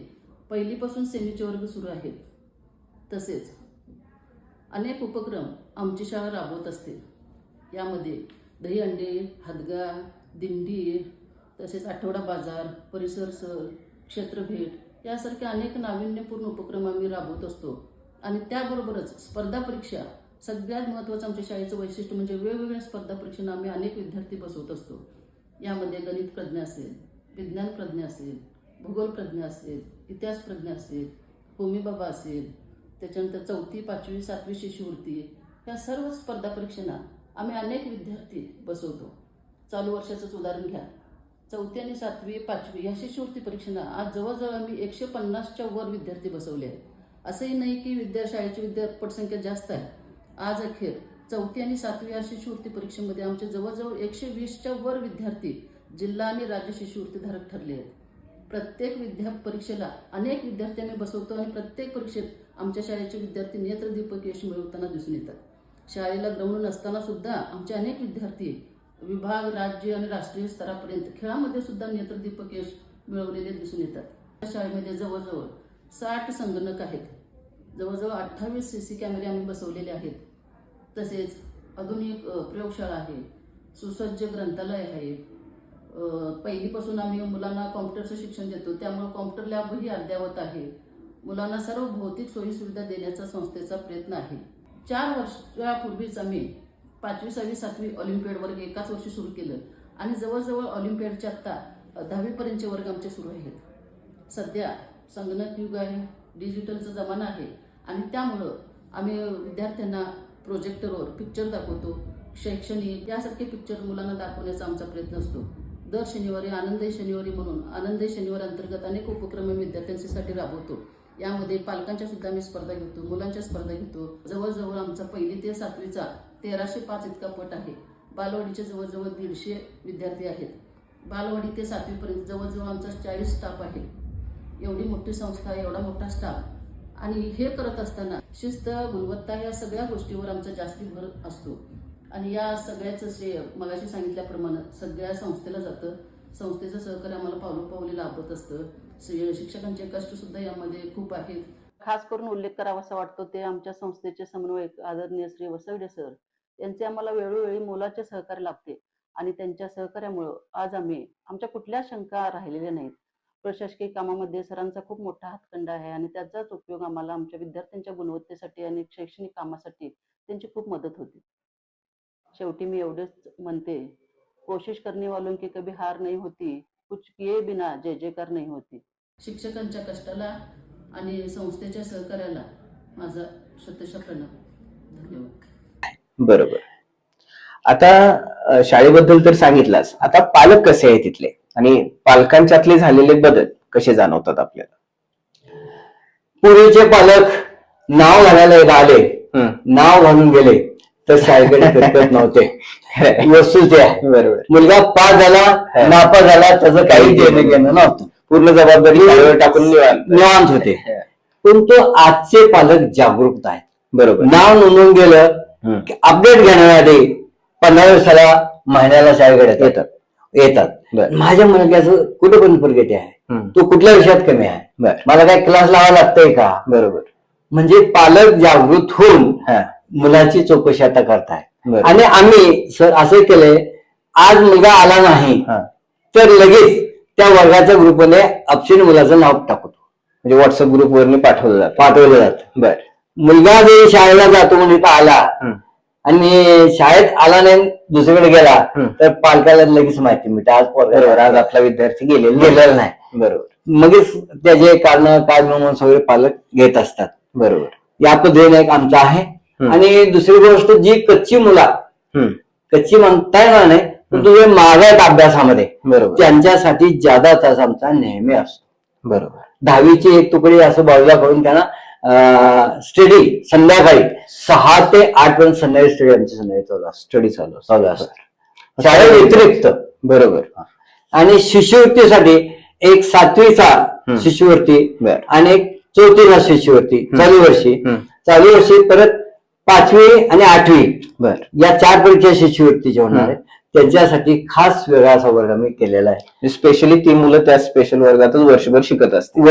पहिलीपासून सेमीचे वर्ग सुरू आहेत. तसेच अनेक उपक्रम आमची शाळा राबवत असते. यामध्ये दहीहंडी, हादगा, दिंडी, तसेच आठवडा बाजार, परिसर सहल, क्षेत्रभेट यासारखे अनेक नाविन्यपूर्ण उपक्रम आम्ही राबवत असतो. आणि त्याबरोबरच स्पर्धा परीक्षा, सगळ्यात महत्त्वाचं आमच्या शाळेचं वैशिष्ट्य म्हणजे वेगवेगळ्या स्पर्धा परीक्षांना आम्ही अनेक विद्यार्थी बसवत असतो. यामध्ये गणित प्रज्ञा असेल, विज्ञान प्रज्ञा असेल, भूगोल प्रज्ञा असेल, इतिहास प्रज्ञा असेल, होमी बाबा असेल, त्याच्यानंतर 4थी, 5वी, 7वी शिष्यवृत्ती, या सर्व स्पर्धा परीक्षांना आम्ही अनेक विद्यार्थी बसवतो. चालू वर्षाचंच उदाहरण घ्या, 4थी आणि 7वी, 5वी या शिष्यवृत्ती परीक्षांना आज जवळजवळ आम्ही 150च्या वर विद्यार्थी बसवले आहेत. असंही नाही की शाळेची पटसंख्या जास्त आहे. आज अखेर 4थी आणि 7वी या शिष्यवृत्ती परीक्षेमध्ये आमचे जवळजवळ 120च्या वर विद्यार्थी जिल्हा आणि राज्य शिष्यवृत्तीधारक ठरले आहेत. प्रत्येक परीक्षेला अनेक विद्यार्थी आम्ही बसवतो आणि प्रत्येक परीक्षेत आमच्या शाळेचे विद्यार्थी नेत्रदीपक यश मिळवताना दिसून येतात. शाळेला ग्राउंड नसताना सुद्धा आमचे अनेक विद्यार्थी विभाग, राज्य आणि राष्ट्रीय स्तरापर्यंत खेळामध्ये सुद्धा नेत्रदीपक यश मिळवलेले दिसून येतात. शाळेमध्ये जवळजवळ 60 संगणक आहेत. जवळजवळ 28 CC कॅमेरे आम्ही बसवलेले आहेत. तसेच आधुनिक प्रयोगशाळा आहे, सुसज्ज ग्रंथालय आहे. पहिलीपासून आम्ही मुलांना कॉम्प्युटरचं शिक्षण देतो, त्यामुळे कॉम्प्युटर लॅबही अद्ययावत आहे. मुलांना सर्व भौतिक सोयीसुविधा देण्याचा संस्थेचा प्रयत्न आहे. 4 वर्षापूर्वीच आम्ही 5वी, 6वी, 7वी ऑलिम्पियाड वर्ग एकाच वर्षी सुरू केलं आणि जवळजवळ ऑलिम्पियाडचे आत्ता 10वी पर्यंतचे वर्ग आमचे सुरू आहेत. सध्या संगणक युग आहे, डिजिटलचा जमाना आहे आणि त्यामुळं आम्ही विद्यार्थ्यांना प्रोजेक्टरवर पिक्चर दाखवतो. शैक्षणिक यासारखे पिक्चर मुलांना दाखवण्याचा आमचा प्रयत्न असतो. दर शनिवारी आनंदी शनिवारी म्हणून आनंदी शनिवार अंतर्गत अनेक उपक्रम विद्यार्थ्यांसाठी राबवतो. यामध्ये पालकांच्या सुद्धा आम्ही स्पर्धा घेतो, मुलांच्या स्पर्धा घेतो. जवळजवळ आमचा 1ली ते 7वीचा 1305 इतका पट आहे. बालवाडीचे जवळजवळ 150 विद्यार्थी आहेत. बालवाडी ते 7वी पर्यंत जवळजवळ आमचा 40 स्टाफ आहे. एवढी मोठी संस्था, एवढा मोठा स्टाफ आणि हे करत असताना शिस्त, गुणवत्ता या सगळ्या गोष्टीवर आमचा जास्ती भर असतो आणि या सगळ्याचं श्रेय मगाशी सांगितल्याप्रमाणे सगळ्या संस्थेला जातं. संस्थेचं सहकार्य आम्हाला पावलोपावली लाभत असतं. शिक्षकांचे कष्टसुद्धा यामध्ये खूप आहेत. खास करून उल्लेख करावासा वाटतो ते आमच्या संस्थेचे समन्वयक आदरणीय श्री वसवडे सर यांचे आम्हाला वेळोवेळी मोलाचे सहकार्य लाभते आणि त्यांच्या सहकार्यामुळं आज आम्ही आमच्या कुठल्या शंका राहिलेल्या नाहीत. प्रशासकीय कामामध्ये सरांचा खूप मोठा हातखंडा आहे आणि त्याचाच उपयोग आम्हाला आमच्या विद्यार्थ्यांच्या गुणवत्तेसाठी आणि शैक्षणिक कामासाठी त्यांची खूप मदत होती. शेवटी मी एवढेच म्हणते, कोशिश करने वालों की कभी हार नहीं होती, कुछ किए बिना जय जयकार नहीं होती. शिक्षकांच्या कष्टाला आणि संस्थेच्या सहकार्याला माझा शतशः प्रणाम. धन्यवाद. बरोबर. आता शाळेबद्दल तर सांगितलंच, आता पालक कसे आहेत तिथले आणि पालकांच्यातले झालेले बदल कसे जाणवतात आपल्याला? पूर्वीचे पालक नाव घालायला आले, नाव घालून गेले तर शाळेकडे फिरकत नव्हते. वस्तुत्या बरोबर. मुलगा पास झाला, नापास झाला, त्याचं काही देणं घेणं नव्हतं. पूर्ण जबाबदारी शाळेवर टाकून निवांत होते. परंतु आजचे पालक जागरूक आहेत. बरोबर. नाव नोंदवून गेलं अपडेट घेण्यासाठी 15 दिवसाला महिन्याला शाळेकडे येतात. माझ्या मुलग्याचं कुठे पण प्रगती आहे, तो कुठल्या विषयात कमी आहे, मला काय क्लास लावावा लागतंय का? बरोबर. म्हणजे पालक जागृत होऊन मुलाची चौकशी आता करताय. आणि आम्ही सर असं केलंय, आज मुलगा आला नाही तर लगेच त्या वर्गाच्या ग्रुपने अपशील मुलाचं नाव टाकतो. म्हणजे व्हॉट्सअप ग्रुपवरनी पाठवलं जातं. बर. मुलगा जरी शाळेला जातो म्हणजे आला आणि शाळेत आला नाही, दुसरीकडे गेला तर पालकाला लगेच माहिती मिळते आज आपला विद्यार्थी गेलेला नाही. बरोबर. मगच त्याचे कारण काय म्हणून सगळे पालक घेत असतात. बरोबर. या पद्धतीने एक आमचं आहे. आणि दुसरी गोष्ट, जी कच्ची कच्ची म्हणता येणार नाही, परंतु जे मागायत अभ्यासामध्ये बरोबर त्यांच्यासाठी ज्यादा तास आमचा नेहमी असतो. बरोबर. 10वीची एक तुकडी असं बाजूला करून त्यांना स्टडी संध्याकाळी 6 ते 8 पर्यंत संध्याकाळी स्टडी चालू असतात शाळे व्यतिरिक्त. बरोबर. आणि शिष्यवृत्तीसाठी एक 7वीचा शिष्यवृत्ती आणि एक 4थीचा शिष्यवृत्ती चालू वर्षी परत 5वी आणि 8वी या 4 परीक्षा शिष्यवृत्तीच्या होणार आहेत. त्यांच्यासाठी खास वेगळा असा वर्ग आम्ही केलेला आहे. स्पेशली ती मुलं त्या स्पेशल वर्गातच वर्षभर शिकत असतात.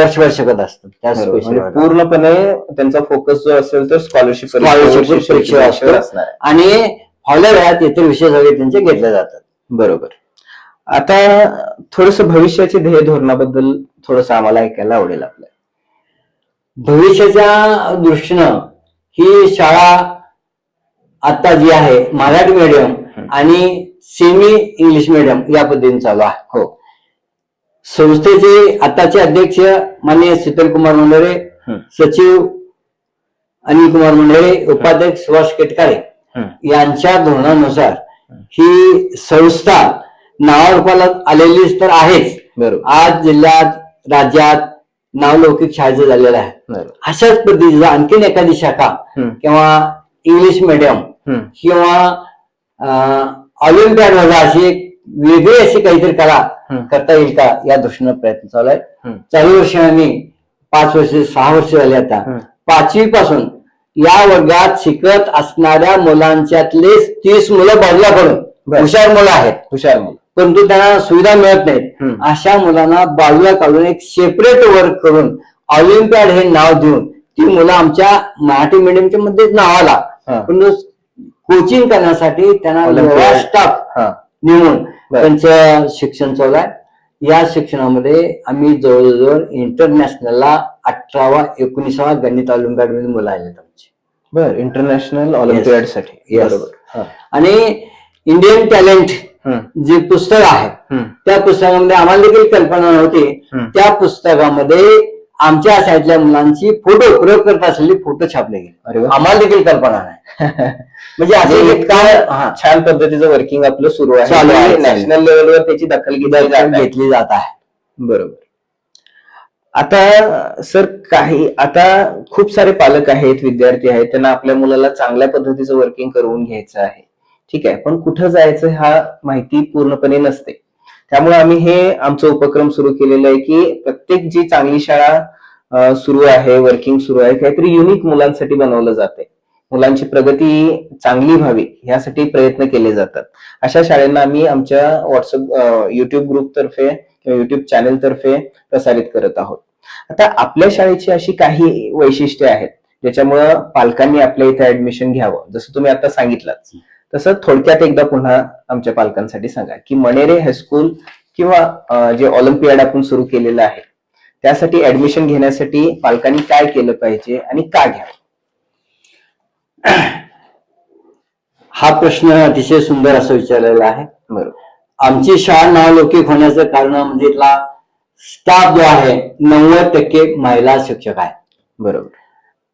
पूर्णपणे त्यांचा फोकस जो असेल तर स्कॉलरशिप परीक्षा असणार आणि फावल्या वेळात इतर विषय सगळे त्यांचे घेतले जातात. बरोबर. आता थोडस भविष्याचे ध्येय धोरणाबद्दल थोडस आम्हाला ऐकायला आवडेल. आपल्या भविष्याच्या दृष्टीनं ही शाळा आता जी आहे मराठी मीडियम आणि सेमी इंग्लिश मीडियम या पद्धतीने चालू आहे. हो. संस्थेचे आताचे अध्यक्ष माननीय शीतल कुमार मंडळे, सचिव अनिल कुमार मंडळे, उपाध्यक्ष सुभाष केटकाळे यांच्या धोरणानुसार ही संस्था नावारूपाला आलेलीच तर आहेच. आज जिल्ह्यात, राज्यात नावलौकिक शाळेचं झालेलं आहे. अशाच पद्धतीचा आणखीन एखादी शाखा किंवा इंग्लिश मीडियम किंवा ऑलिम्पियाड वजा अशी एक वेगळी अशी काहीतरी कला करता येईल का या दृष्टीनं प्रयत्न चालू आहे. चालू वर्षी आम्ही 5 वर्ष 6 वर्ष झाले आता 5वी पासून या वर्गात शिकत असणाऱ्या मुलांच्यातले 30 मुलं बाजूला करून हुशार मुलं आहेत, परंतु त्यांना सुविधा मिळत नाहीत. अशा मुलांना बाजूला काढून एक सेपरेट वर्क करून ऑलिम्पियाड हे नाव देऊन ती मुलं आमच्या मराठी मीडियमच्या मध्ये नावाला, हा. पण कोचिंग करण्यासाठी त्यांना Olympiad. स्टाफ हा. नेमून बर. त्यांचं शिक्षण चालू आहे. या शिक्षणामध्ये आम्ही जवळजवळ इंटरनॅशनलला 18वा 19वा गणित ऑलिम्पियाड मध्ये मुलं आलेत आमची. बर, इंटरनॅशनल ऑलिम्पियाड साठी. Yes. बरोबर. हा. आणि इंडियन टॅलेंट हम्म. जे पुस्तक आहे हम्म. त्या पुस्तकामध्ये आम्हाला देखील कल्पना नव्हती. हम्म. त्या पुस्तकामध्ये आमच्या शाळेतल्या मुलांची फोटो प्रयोग करत असलेले फोटो छापले गेले. अरे वा. आम्हाला देखील कल्पना नाही. म्हणजे असं म्हणजे एक काय छान पद्धतीचं वर्किंग आपलं सुरू आहे. चालू आहे. नॅशनल लेवलवर त्याची दखल घेतली जात आहे. बरोबर. आता सर आता खूप सारे पालक आहेत, विद्यार्थी आहेत, त्यांना आपल्या मुलाला चांगल्या पद्धतीचं वर्किंग करून घ्यायचं आहे. ठीक आहे, पण कुठं जायचं हा माहिती पूर्णपणे नसते. त्यामुळे आम्ही हे आमचा उपक्रम सुरू केलेला आहे की प्रत्येक जी चांगली शाळा सुरू आहे, वर्किंग सुरू आहे, काहीतरी युनिक मुलांसाठी बनवलं जाते. मुलांची प्रगती चांगली व्हावी यासाठी प्रयत्न केले जातात. अशा शाळांना आम्ही आमच्या व्हॉट्सअप युट्यूब ग्रुप तर्फे किंवा युट्यूब चॅनल तर्फे प्रसारित करत आहोत. आता आपल्या शाळेची अशी काही वैशिष्ट्ये आहेत ज्याच्यामुळं पालकांनी आपल्या इथे ऍडमिशन घ्यावं. जसं तुम्ही आता सांगितलं तसं थोडक्यात एकदा पुन्हा आमच्या पालकांसाठी सांगा की मणेरे हायस्कूल किंवा जे ऑलिम्पियाड आपण सुरू केलेलं आहे त्यासाठी ऍडमिशन घेण्यासाठी पालकांनी काय केलं पाहिजे आणि का घ्यावं? हा प्रश्न अतिशय सुंदर असा विचारलेला आहे. बरोबर. आमची शाळा नावलौकिक होण्याचं कारण म्हणजे इथला स्टाफ जो आहे 90% महिला शिक्षक आहे. बरोबर.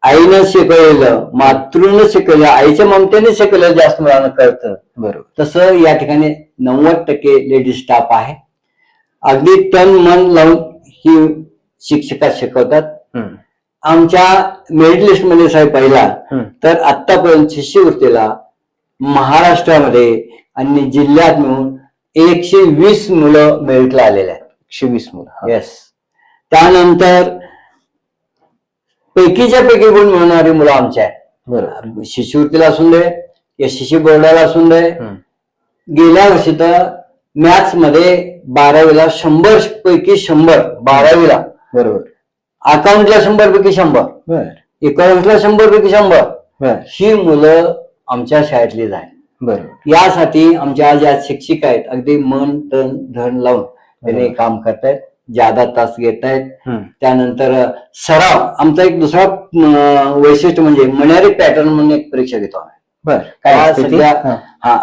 आईनं शिकवलेलं, मातृनं शिकवलेलं, आईच्या ममतेने शिकवलेलं जास्त मुलांना कळतं. बरोबर. तसं या ठिकाणी 90% लेडीज स्टाफ आहे. अगदी तन मन लावून ही शिक्षिका शिकवतात. हम्म. आमच्या मेरिट लिस्ट मध्ये साहेब पहिला हम्म. तर आतापर्यंत शिष्यवृत्तीला महाराष्ट्रामध्ये आणि जिल्ह्यात मिळून 120 मुलं मेरिटला आलेले आहेत. 120 मुलं. येस. त्यानंतर पैकीच्या पैकी गुण मिळणारी मुलं आमच्या आहेत. बरोबर. शिष्यवृत्तीला असून दे, एसएससी बोर्डाला असून दे. हम्म. गेल्या वर्षी तर मॅथ्स मध्ये 12वीला 100 पैकी 100, 12वीला. बरोबर. अकाउंटला 100 पैकी 100, बर. इकॉनॉमिक्सला 100 पैकी 100. बर. ही मुलं आमच्या शाळेतलीच आहेत. बरोबर. यासाठी आमच्या ज्या शिक्षिका आहेत अगदी मन तन धन लावून त्याने काम करतायत, ज्यादा तास घेत आहेत. हम्म. त्यानंतर सराव आमचा एक दुसरा वैशिष्ट्य म्हणजे मण्यारी पॅटर्न म्हणून एक परीक्षा घेतो आम्ही. बर. काय या असते ती? सध्या हा. हा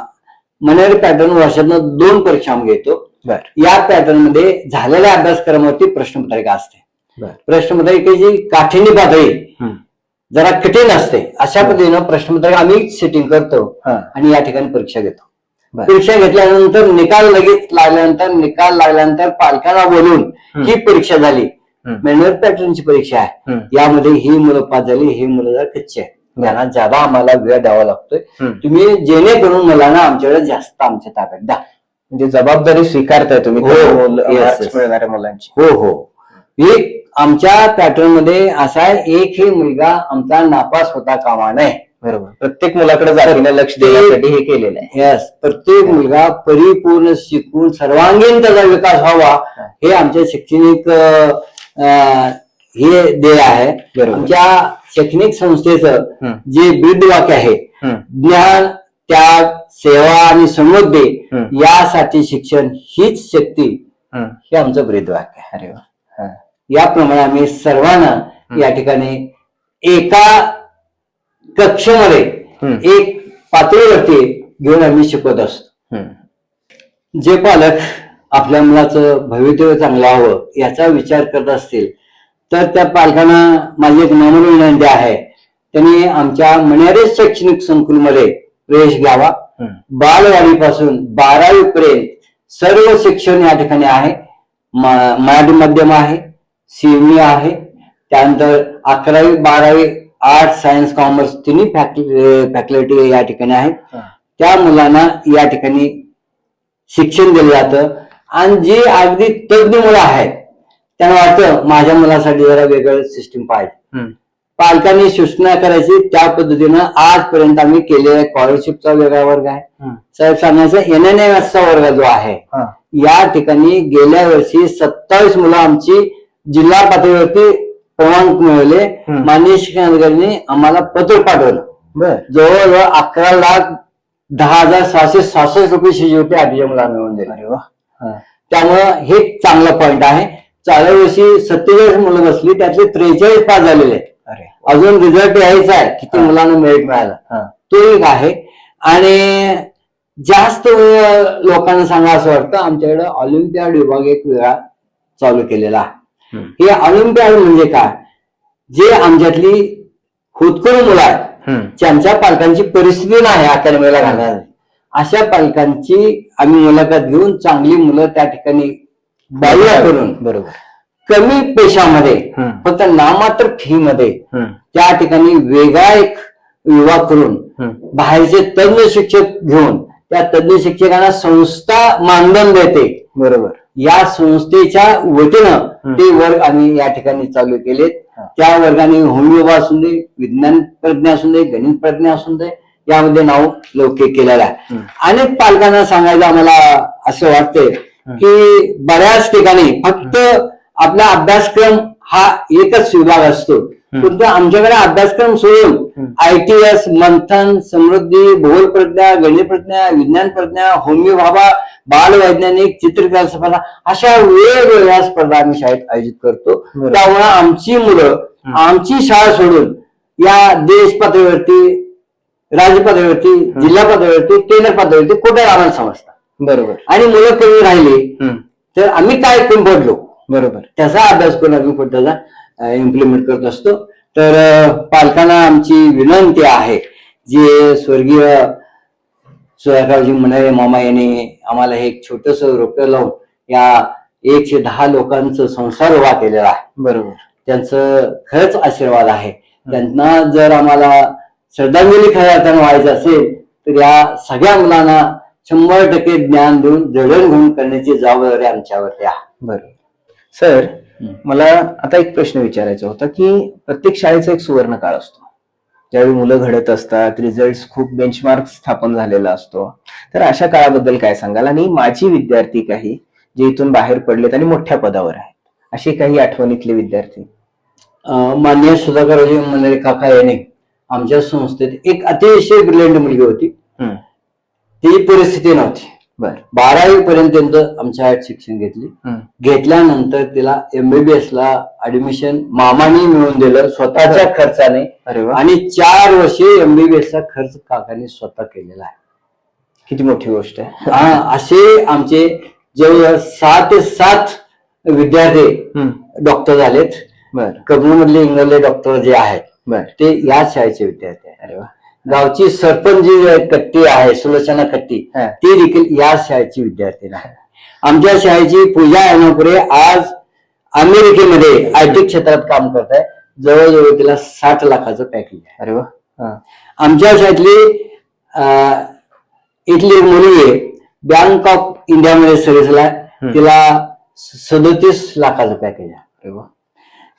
मण्यारी पॅटर्न वर्षातनं 2 परीक्षा आम्ही घेतो. बर. या पॅटर्न मध्ये झालेल्या अभ्यासक्रमावरती प्रश्नपत्रिका असते. बर. प्रश्नपत्रिकेची काठिण्य पातळी हम्म. जरा कठीण असते. अशा पद्धतीनं प्रश्नपत्रिका आम्ही सेटिंग करतो हा. आणि या ठिकाणी परीक्षा घेतो. बर. परीक्षा घेतल्यानंतर निकाल लगेच लागल्यानंतर पालकांना बोलून ही परीक्षा झाली, हम्म. मॅन्युअल पॅटर्नची परीक्षा आहे, हम्म. यामध्ये ही मुलं पास झाली, ही मुलं जरा कच्ची आहे, त्यांना ज्यादा आम्हाला वेळ द्यावा लागतोय. हम्म. तुम्ही जेणेकरून मुलांना आमच्याकडे जास्त आमच्या ताब्यात द्या. म्हणजे जबाबदारी स्वीकारताय तुम्ही हो. Yes, marks yes. मिळणाऱ्या मुलांची. हो हो. एक आमच्या पॅटर्न मध्ये असा आहे, एकही मुलगा आमचा नापास होता कामा नये. बरोबर. प्रत्येक मुलाकडे जातीनं लक्ष देण्यासाठी हे केलेलं आहे. यस. प्रत्येक मुलगा परिपूर्ण शिकून सर्वांगीण त्याचा विकास व्हावा हे आमच्या शैक्षणिक हे ध्येय आहे. बरोबर. आमच्या शैक्षणिक संस्थेचं हम्म. जे ब्रीदवाक्य आहे, हम्म. ज्ञान, त्याग, सेवा आणि समृद्धी, हम्म. यासाठी शिक्षण हीच शक्ती, हम्म. हे आमचं ब्रीदवाक्य आहे. अरे वा. हा. याप्रमाणे आम्ही सर्वांना या ठिकाणी एका कक्षेमध्ये हम्म. एक पातळीवरती घेऊन आम्ही शिकवत असतो. हम्म. जे पालक आपल्या मुलाचं भवितव्य चांगलं हवं याचा विचार करत असतील तर त्या पालकांना माझी एक नम्र विनंती आहे, त्यांनी आमच्या मण्यारे शैक्षणिक संकुलमध्ये प्रवेश घ्यावा. हम्म. बालवाडीपासून 12वी पर्यंत सर्व शिक्षण या ठिकाणी आहे. मराठी माध्यम आहे, सीएमई आहे, त्यानंतर 11वी 12वी आर्ट, सायन्स, कॉमर्स तिन्ही फॅकल्टी या ठिकाणी आहेत. हा. त्या मुलांना या ठिकाणी शिक्षण दिलं जातं. आणि जी अगदी तज्ञ मुलं आहेत त्यांना वाटतं माझ्या मुलासाठी जरा वेगळं सिस्टीम पाहिजे. हम्म. पालकांनी सूचना करायची, त्या पद्धतीनं आजपर्यंत आम्ही केलेल्या स्कॉलरशिपचा वेगळा वर्ग आहे. हम्म. साहेब सांगायचं एनएनएमएसचा वर्ग जो आहे, हा. या ठिकाणी गेल्या वर्षी 27 मुलं आमची जिल्हा पातळीवरती क्रमांक मिळवले. हम्म. माननीय शिक्षणाधिकाऱ्यांनी आम्हाला पत्र पाठवलं. बर. जवळजवळ 11,10,666 रुपये शिष्यवृत्ती आठवीच्या मुलांना मिळवून दिले. अरे वा. त्यामुळं हे चांगला पॉईंट आहे. चालू वर्षी 47 मुलं बसली, त्यातले 43 पास झालेले आहेत. अरे अजून रिझल्ट यायचा आहे, किती मुलांना मेरिट मिळालं हा. तो एक आहे. आणि जास्त लोकांना सांगा असं वाटतं, आमच्याकडे ऑलिम्पियाड विभाग एक वेगळा चालू केलेला आहे. हे ऑलिम्पियाड म्हणजे काय, जे आमच्यातली होतकरू मुलं आहेत, ज्यांच्या पालकांची परिस्थिती नाही अकॅडमीला घालणार, अशा पालकांची आम्ही मुलाखत घेऊन चांगली मुलं त्या ठिकाणी बाजूला करून बरोबर कमी पैशामध्ये फक्त नामात्र फी मध्ये त्या ठिकाणी वेगळा एक विभाग करून बाहेरचे तज्ञ शिक्षक घेऊन त्या तज्ञ शिक्षकांना संस्था मानधन देते. बरोबर. या संस्थेच्या वतीनं ते वर्ग आम्ही या ठिकाणी चालू केलेत. त्या वर्गाने होमिओपॅथी असून दे, विज्ञान प्रज्ञा असून दे, गणित प्रज्ञा असून दे, यामध्ये नाव लौकिक केलेलं आहे. अनेक पालकांना सांगायचं आम्हाला असं वाटतंय की बऱ्याच ठिकाणी फक्त आपला अभ्यासक्रम हा एकच विभाग असतो, परंतु आमच्याकडे अभ्यासक्रम सोडून ITS, मंथन, समृद्धी, भूगोल प्रज्ञा, गणित प्रज्ञा, विज्ञान प्रज्ञा, होमिओपॅथी, बालवैज्ञानिक, चित्रकला स्पर्धा अशा वेगवेगळ्या स्पर्धा आम्ही शाळेत आयोजित करतो. त्यामुळे आमची मुलं आमची शाळा सोडून या देश पातळीवरती, राज्य पातळीवरती, जिल्हा पातळीवरती, केंद्र पातळीवरती कुठे आम्हाला समजतात. बरोबर. आणि मुलं कमी राहिली तर आम्ही काय करून पडलो, बरोबर, त्याचा अभ्यास करून आम्ही पुढे त्याचा इम्प्लिमेंट करत असतो. तर पालकांना आमची विनंती आहे, जे स्वर्गीय सुधाकरजी मनेरे मामा यांनी आम्हाला हे एक छोटस रोपटं लावून या 110 लोकांचा संसार उभा केलेला आहे. बरोबर. त्यांचं खरंच आशीर्वाद आहे. त्यांना जर आम्हाला श्रद्धांजली खऱ्या अर्थानं व्हायचं असेल तर या सगळ्या मुलांना 100% ज्ञान देऊन जडणघडण करण्याची जबाबदारी आमच्यावरती आहे. बरोबर. सर, मला आता एक प्रश्न विचारायचा होता की प्रत्येक शाळेचा एक सुवर्ण काळ असतो, ज्यावेळी मुलं घडत असतात, रिझल्ट खूप बेंचमार्क स्थापन झालेला असतो. तर अशा काळाबद्दल काय सांगाल? आणि माझी विद्यार्थी काही जे इथून बाहेर पडलेत आणि मोठ्या पदावर आहेत, असे काही आठवणीतले विद्यार्थी? माननीय सुधाकरजी मनेरे काका यांनी आमच्या संस्थेत एक अतिशय ब्रिलियंट मुलगी होती. ती परिस्थिती नव्हती. 12वी पर्यंत त्यांचं आमच्या शाळेत शिक्षण घेतल्यानंतर तिला MBBS ला ऍडमिशन मामानी मिळवून दिलं स्वतःच्या खर्चाने. आणि 4 वर्षे MBBS चा खर्च काकांनी स्वतः केलेला आहे. किती मोठी गोष्ट आहे. असे आमचे जवळ 6 ते 7 विद्यार्थी डॉक्टर झालेत. कबनूर मधले इंग्रजी डॉक्टर जे आहेत ते या शाळेचे विद्यार्थी आहेत. अरे वा. गावची सरपंच जी कट्टी आहे, सुलोचना कट्टी, ती देखील या शाळेची विद्यार्थी आहे. आमच्या शाळेची पूजा ऐनापुरे आज अमेरिकेमध्ये IT क्षेत्रात काम करत आहे. जवळजवळ तिला 60 लाखाचं पॅकेज आहे. अरे वा. आमच्या शाळेतली इथली मुलगी बँक ऑफ इंडियामध्ये सर्व्हिसला, तिला 37 लाखाचं पॅकेज आहे. अरे वा.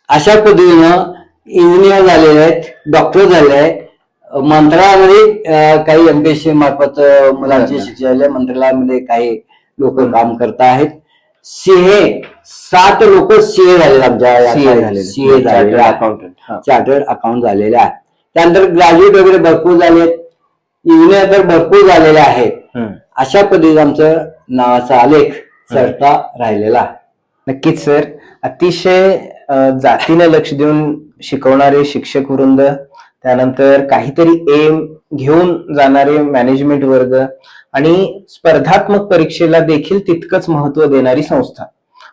अशा पद्धतीनं इंजिनियर झालेले आहेत, डॉक्टर झाले आहेत. मंत्रालयामध्ये काही MPSC मार्फत मुलांचे शिक्षण झाले, मंत्रालयामध्ये काही लोक काम करत आहेत. CA 7 लोक CA झालेले आमच्या CA झालेले, चार्टर्ड अकाउंट झालेले आहेत. त्यानंतर ग्रॅज्युएट वगैरे भरपूर झालेत, इंजिनियर तर भरपूर झालेले आहेत. अशा पद्धतीने आमचं नावाचा आलेख चढता राहिलेला आहे. नक्कीच सर, अतिशय जातीने लक्ष देऊन शिकवणारे शिक्षक वृंद, त्यानंतर काहीतरी एम घेऊन जाणारे मॅनेजमेंट वर्ग आणि स्पर्धात्मक परीक्षेला देखील तितकंच महत्व देणारी संस्था,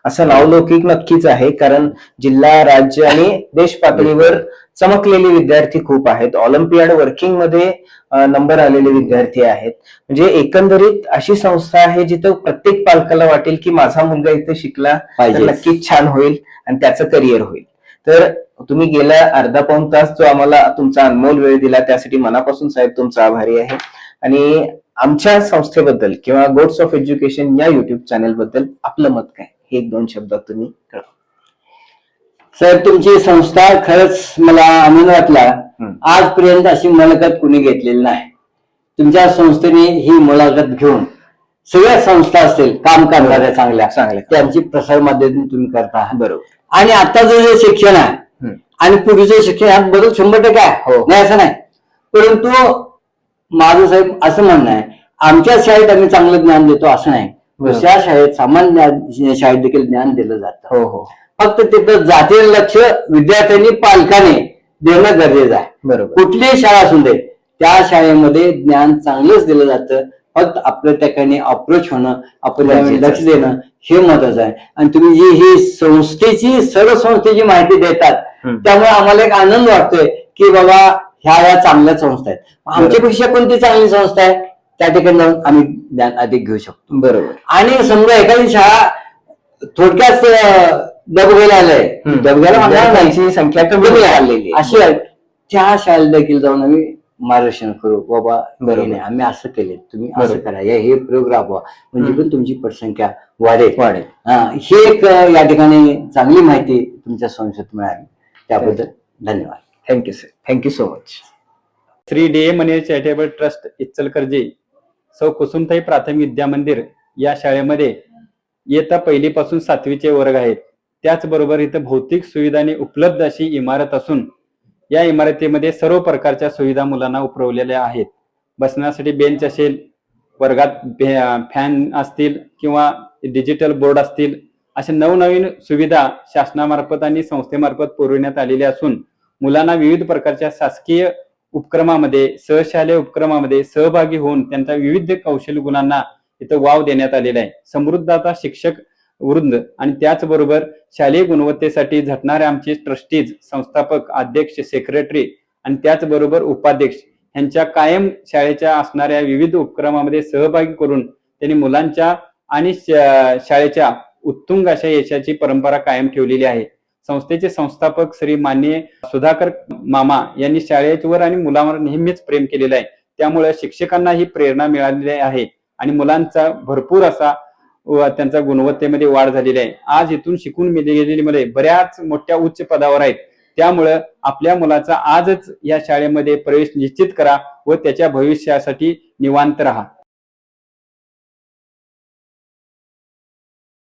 असं नावलौकिक नक्कीच आहे. कारण जिल्हा, राज्य आणि देश पातळीवर चमकलेले विद्यार्थी खूप आहेत. ऑलिम्पियाड वर्किंग मध्ये नंबर आलेले विद्यार्थी आहेत. म्हणजे एकंदरीत अशी संस्था आहे जिथं प्रत्येक पालकाला वाटेल की माझा मुलगा इथे शिकला तर नक्कीच छान होईल आणि त्याचं करिअर होईल. तर तुम्ही गेल्या अर्धा पाऊण तास जो आम्हाला तुमचा अनमोल वेळ दिला त्यासाठी मनापासून साहेब तुमचा आभारी आहे. आणि आमच्या संस्थेबद्दल किंवा गोट्स ऑफ एज्युकेशन या युट्यूब चॅनेल बद्दल आपलं मत काय, हे 1-2 शब्दात तुम्ही कळवा. सर, तुमची संस्था खरंच मला आनंद वाटला. आजपर्यंत अशी मुलाखत कुणी घेतलेली नाही. तुमच्या संस्थेने ही मुलाखत घेऊन सगळ्या संस्था असतील काम करणाऱ्या चांगल्या त्यांची प्रसार माध्यमातून तुम्ही करता. बरोबर. आणि आता जे शिक्षण आहे हम्म. आणि पूर्वीचं शिक्षण यात बदल 100% आहे, हो. नाही असं नाही. परंतु माझं साहेब असं म्हणणं आहे, आमच्या शाळेत आम्ही चांगलं ज्ञान देतो असं नाही, बरोबर. दुसऱ्या शाळेत सामान्य शाळेत देखील ज्ञान दिलं जातं. हो हो फक्त तिथं जातीय लक्ष विद्यार्थ्यांनी पालकांनी देणं गरजेचं आहे. बरोबर. कुठलीही शाळा असू दे, त्या शाळेमध्ये ज्ञान चांगलंच दिलं जातं. फक्त आपलं त्या ठिकाणी अप्रोच होणं, आपण त्यावेळी लक्ष देणं हे महत्वाचं आहे. आणि तुम्ही जी ही संस्थेची सर्व संस्थेची माहिती देतात, त्यामुळे आम्हाला एक आनंद वाटतोय की बाबा ह्या चांगल्या संस्था आहेत. आमच्यापेक्षा कोणती चांगली संस्था आहे त्या ठिकाणी जाऊन आम्ही ज्ञान अधिक घेऊ शकतो. बरोबर. आणि समजा एखादी शाळा थोडक्यात दबगेला आलंय, दबगेला म्हणणार नाही, विद्यार्थ्यांची संख्या कमी कमी झालेली आहे, आहे. अशी आहे, त्या शाळेला देखील जाऊन आम्ही मार्गदर्शन करू. बाबा बरोबर. हे नाही, आम्ही असं केले, तुम्ही असं बरोबर. करा, हे प्रयोग राबवा, म्हणजे पण तुमची पटसंख्या वाढेल. वाढेल. ही एक या ठिकाणी चांगली माहिती तुमच्या संस्थेत मिळाली, त्याबद्दल धन्यवाद. Thank you sir, thank you so much. Shri D A Manere charitable trust Ichalkaranji सौ कुसुमताई प्राथमिक विद्या मंदिर या शाळेमध्ये इयत्ता 1ली पासून 7वीचे वर्ग आहेत. त्याचबरोबर इथं भौतिक सुविधांनी उपलब्ध अशी इमारत असून या इमारतीमध्ये सर्व प्रकारच्या सुविधा मुलांना उपरवलेल्या आहेत. बसण्यासाठी बेंच असेल, वर्गात फॅन असतील किंवा डिजिटल बोर्ड असतील, अशा नवनवीन सुविधा शासनामार्फत आणि संस्थेमार्फत पुरविण्यात आलेल्या असून मुलांना विविध प्रकारच्या शासकीय उपक्रमामध्ये, सहशालेय उपक्रमामध्ये सहभागी होऊन त्यांच्या विविध कौशल्य गुणांना इथं वाव देण्यात आलेला आहे. समृद्ध आता शिक्षक वृंद आणि त्याचबरोबर शालेय गुणवत्तेसाठी झटणारे आमचे ट्रस्टीज, संस्थापक, अध्यक्ष, सेक्रेटरी आणि त्याचबरोबर उपाध्यक्ष यांच्या कायम शाळेच्या असणाऱ्या विविध उपक्रमामध्ये सहभागी करून त्यांनी मुलांच्या आणि शाळेच्या उत्तुंग अशा यशाची परंपरा कायम ठेवलेली आहे. संस्थेचे संस्थापक श्री माननीय सुधाकर मामा यांनी शाळेवर आणि मुलांवर नेहमीच प्रेम केलेलं आहे. त्यामुळे शिक्षकांना ही प्रेरणा मिळालेली आहे आणि मुलांचा भरपूर असा त्यांचा गुणवत्तेमध्ये वाढ झालेली आहे. आज इथून शिकून गेलेली मुले बऱ्याच मोठ्या उच्च पदावर आहेत. त्यामुळं आपल्या मुलाचा आजच या शाळेमध्ये प्रवेश निश्चित करा व त्याच्या भविष्यासाठी निवांत राहा.